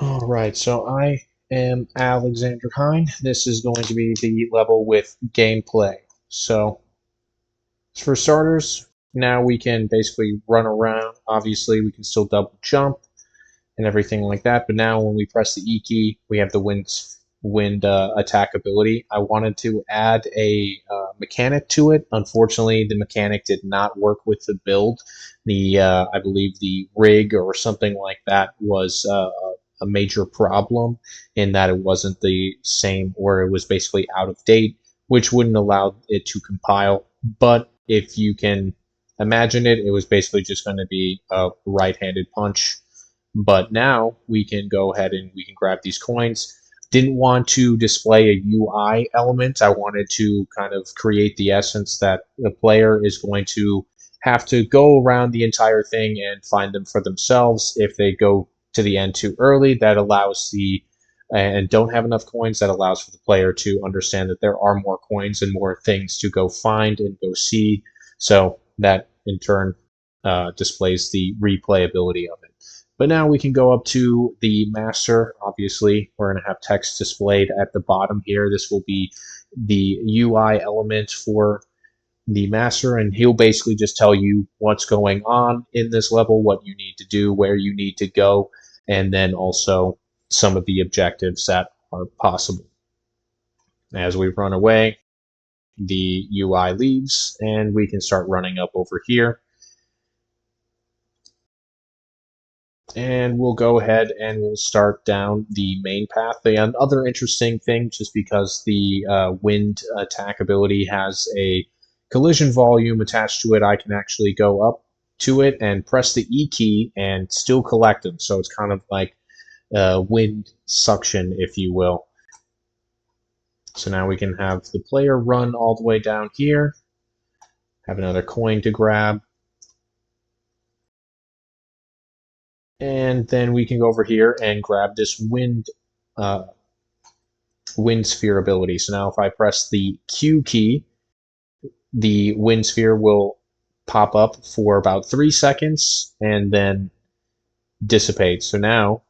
Alright, so I am Alexander Heine. This is going to be the level with gameplay. So, for starters, now we can basically run around. Obviously, we can still double jump and everything like that, but now when we press the E key, we have the wind attack ability. I wanted to add a mechanic to it. Unfortunately, the mechanic did not work with the build. I believe the rig or something like that was a major problem in that it wasn't the same, or it was basically out of date, which wouldn't allow it to compile. But if you can imagine it, it was basically just going to be a right-handed punch. But now we can go ahead and we can grab these coins. Didn't want to display a UI element. I wanted to kind of create the essence that the player is going to have to go around the entire thing and find them for themselves. If they go to the end too early, that allows the and don't have enough coins, that allows for the player to understand that there are more coins and more things to go find and go see. So that in turn displays the replayability of it. But now we can go up to the master. Obviously, we're going to have text displayed at the bottom here. This will be the UI element for the master, and he'll basically just tell you what's going on in this level, what you need to do, where you need to go, and then also some of the objectives that are possible. As we run away, the UI leaves, and we can start running up over here. And we'll go ahead and we'll start down the main path. The other interesting thing, just because the wind attack ability has a collision volume attached to it, I can actually go up to it and press the E key and still collect them. So it's kind of like wind suction, if you will. So now we can have the player run all the way down here, have another coin to grab, and then we can go over here and grab this wind sphere ability. So now if I press the Q key, the wind sphere will pop up for about 3 seconds and then dissipate. So now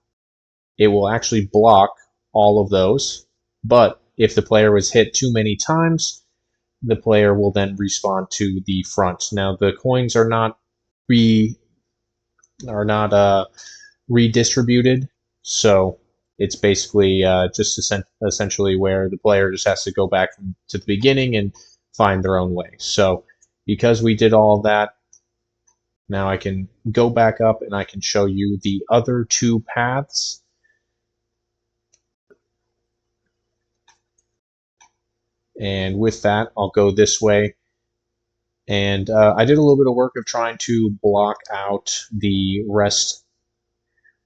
it will actually block all of those, but if the player was hit too many times, the player will then respawn to the front. Now the coins are not redistributed, so it's basically just essentially where the player just has to go back to the beginning and find their own way. So because we did all of that, now I can go back up and I can show you the other two paths. And with that, I'll go this way. And I did a little bit of work of trying to block out the rest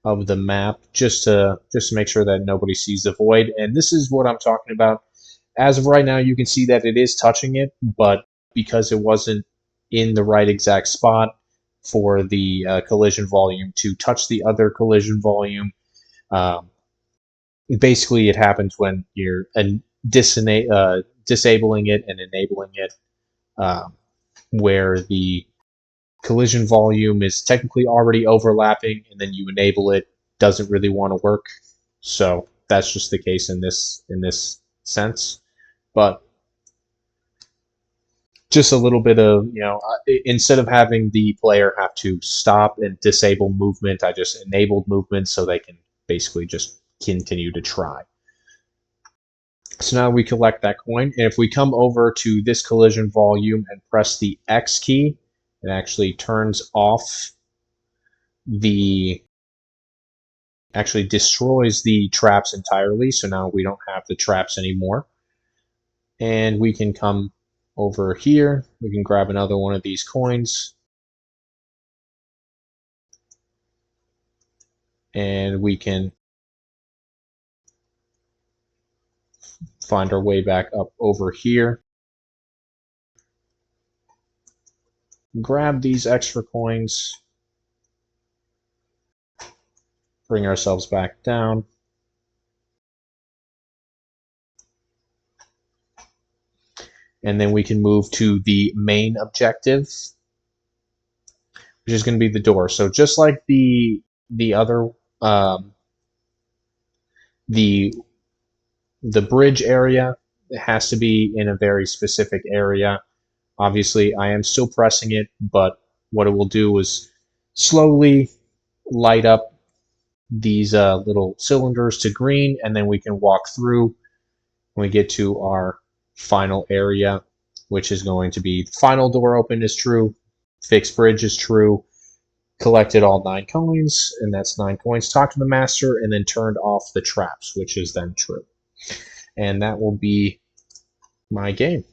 of the map just to make sure that nobody sees the void. And this is what I'm talking about. As of right now, you can see that it is touching it, but because it wasn't in the right exact spot for the collision volume to touch the other collision volume, um, basically it happens when you're disabling it and enabling it, where the collision volume is technically already overlapping, and then you enable it, doesn't really want to work. So that's just the case in this sense. But just a little bit of, instead of having the player have to stop and disable movement, I just enabled movement so they can basically just continue to try. So now we collect that coin, and if we come over to this collision volume and press the X key, it actually turns off actually destroys the traps entirely, so now we don't have the traps anymore. And we can come over here, we can grab another one of these coins, and we can find our way back up over here, grab these extra coins, bring ourselves back down, and then we can move to the main objective, which is going to be the door. So just like the other The bridge area has to be in a very specific area. Obviously, I am still pressing it, but what it will do is slowly light up these little cylinders to green, and then we can walk through when we get to our final area, which is going to be the final door open is true, fixed bridge is true, collected all 9 coins, and that's 9 coins, talked to the master, and then turned off the traps, which is then true. And that will be my game.